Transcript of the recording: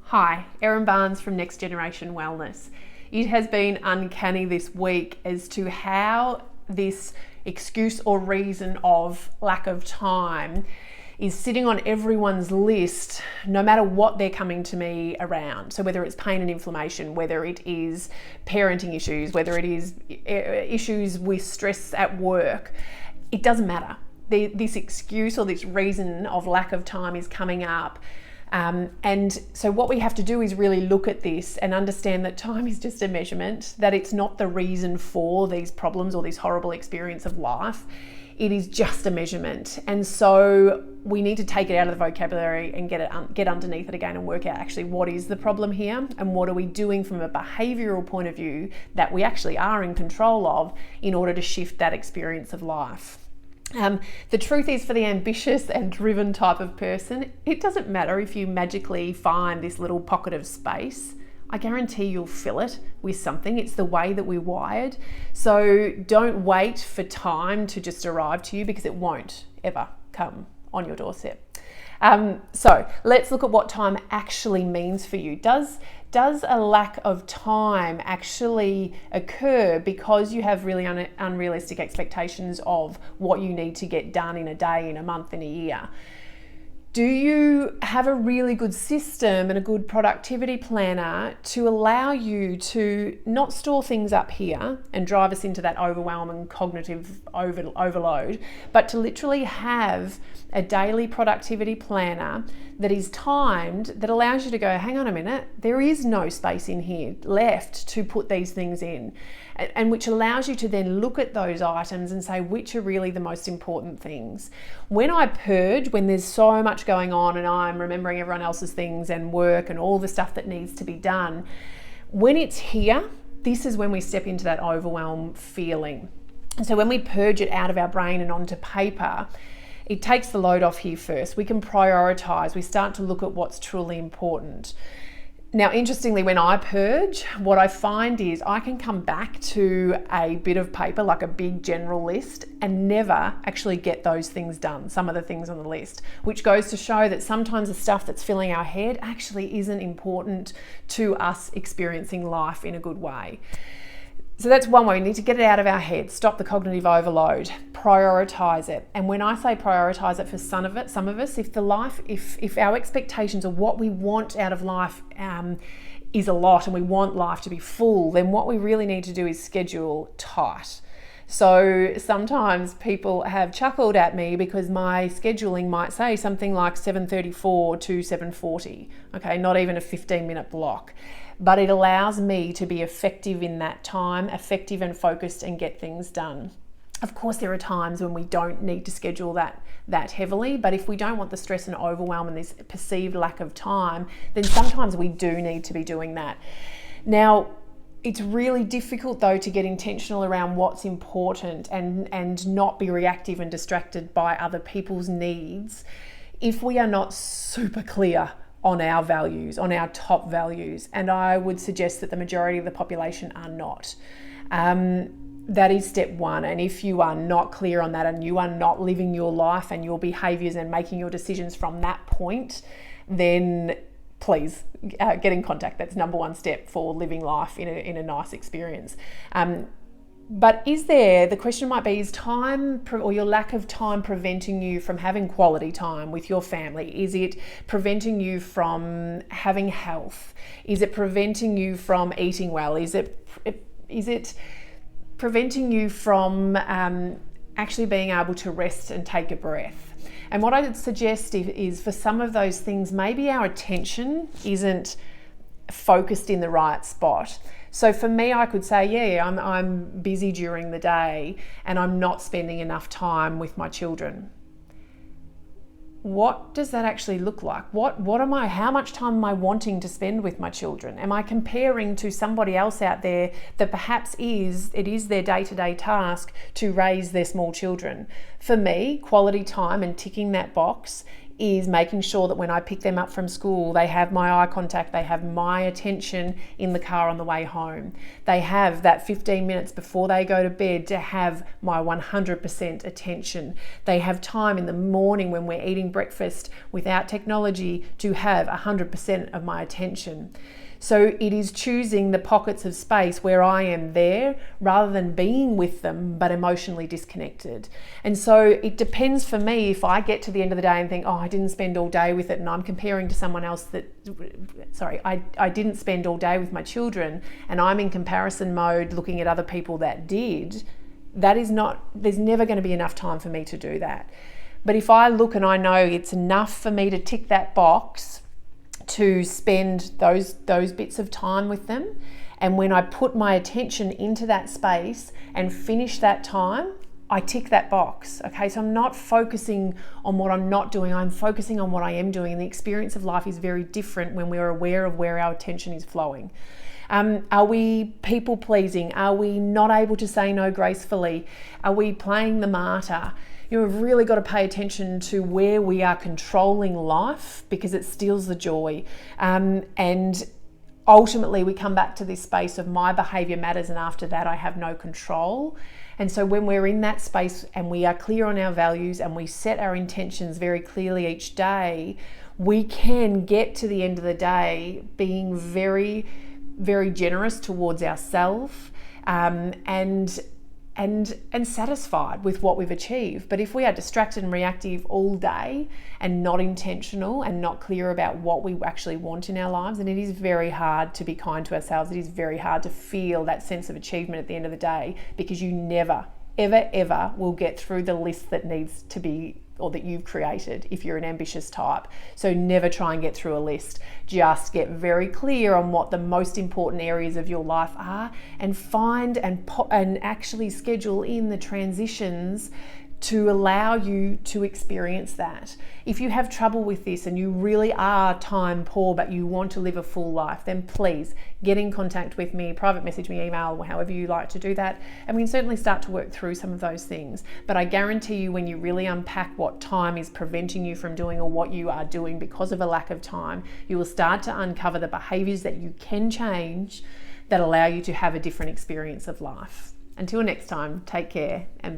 Hi, Erin Barnes from Next Generation Wellness. It has been uncanny this week as to how this excuse or reason of lack of time is sitting on everyone's list, no matter what they're coming to me around. So whether it's pain and inflammation, whether it is parenting issues, whether it is issues with stress at work, it doesn't matter. This excuse or this reason of lack of time is coming up. And so what we have to do is really look at this and understand that time is just a measurement, that it's not the reason for these problems or this horrible experience of life. It is just a measurement. And so we need to take it out of the vocabulary and get underneath it again and work out actually what is the problem here and what are we doing from a behavioural point of view that we actually are in control of in order to shift that experience of life. The truth is, for the ambitious and driven type of person, it doesn't matter if you magically find this little pocket of space. I guarantee you'll fill it with something. It's the way that we're wired. So don't wait for time to just arrive to you, because it won't ever come on your doorstep. So let's look at what time actually means for you. Does a lack of time actually occur because you have really unrealistic expectations of what you need to get done in a day, in a month, in a year? Do you have a really good system and a good productivity planner to allow you to not store things up here and drive us into that overwhelm and cognitive overload, but to literally have a daily productivity planner that is timed, that allows you to go, hang on a minute, there is no space in here left to put these things in, and which allows you to then look at those items and say which are really the most important things. When I purge, when there's so much going on and I'm remembering everyone else's things and work and all the stuff that needs to be done, when it's here, this is when we step into that overwhelm feeling. And so when we purge it out of our brain and onto paper, it takes the load off here first. We can prioritize. We start to look at what's truly important. Now, interestingly, when I purge, what I find is I can come back to a bit of paper, like a big general list, and never actually get those things done, some of the things on the list, which goes to show that sometimes the stuff that's filling our head actually isn't important to us experiencing life in a good way. So that's one way. We need to get it out of our head, stop the cognitive overload, prioritize it. And when I say prioritize it for some of us, if our expectations of what we want out of life is a lot and we want life to be full, then what we really need to do is schedule tight. So sometimes people have chuckled at me because my scheduling might say something like 7:34 to 7:40, okay, not even a 15-minute block. But it allows me to be effective in that time, effective and focused, and get things done. Of course, there are times when we don't need to schedule that heavily, but if we don't want the stress and overwhelm and this perceived lack of time, then sometimes we do need to be doing that. Now, it's really difficult though to get intentional around what's important and not be reactive and distracted by other people's needs if we are not super clear on our values, on our top values. And I would suggest that the majority of the population are not. That is step one. And if you are not clear on that and you are not living your life and your behaviors and making your decisions from that point, then please get in contact. That's number one step for living life in a nice experience. But the question might be, is time or your lack of time preventing you from having quality time with your family? Is it preventing you from having health? Is it preventing you from eating well? Is it preventing you from actually being able to rest and take a breath? And what I would suggest is for some of those things, maybe our attention isn't focused in the right spot. So for me, I could say, I'm busy during the day and I'm not spending enough time with my children. What does that actually look like? How much time am I wanting to spend with my children? Am I comparing to somebody else out there that perhaps it is their day-to-day task to raise their small children? For me, quality time and ticking that box is making sure that when I pick them up from school, they have my eye contact, they have my attention in the car on the way home. They have that 15 minutes before they go to bed to have my 100% attention. They have time in the morning when we're eating breakfast without technology to have 100% of my attention. So it is choosing the pockets of space where I am there rather than being with them but emotionally disconnected. And so it depends for me if I get to the end of the day and think, oh, I didn't spend all day with it, and I'm comparing to someone else I didn't spend all day with my children, and I'm in comparison mode looking at other people that did. There's never going to be enough time for me to do that. But if I look and I know it's enough for me to tick that box to spend those bits of time with them, and when I put my attention into that space and finish that time, I tick that box. Okay, so I'm not focusing on what I'm not doing, I'm focusing on what I am doing, and the experience of life is very different when we're aware of where our attention is flowing. Are we people pleasing? Are we not able to say no gracefully? Are we playing the martyr? We've really got to pay attention to where we are controlling life, because it steals the joy. And ultimately we come back to this space of my behavior matters, and after that I have no control. And so when we're in that space and we are clear on our values and we set our intentions very clearly each day, we can get to the end of the day being very, very generous towards ourselves, and satisfied with what we've achieved. But if we are distracted and reactive all day and not intentional and not clear about what we actually want in our lives, then it is very hard to be kind to ourselves. It is very hard to feel that sense of achievement at the end of the day, because you never, ever, ever will get through the list that needs to be, or that you've created if you're an ambitious type. So never try and get through a list. Just get very clear on what the most important areas of your life are, and find and actually schedule in the transitions to allow you to experience that. If you have trouble with this and you really are time poor but you want to live a full life, then please get in contact with me, private message me, email, however you like to do that, and we can certainly start to work through some of those things. But I guarantee you, when you really unpack what time is preventing you from doing, or what you are doing because of a lack of time, you will start to uncover the behaviors that you can change that allow you to have a different experience of life. Until next time, take care and be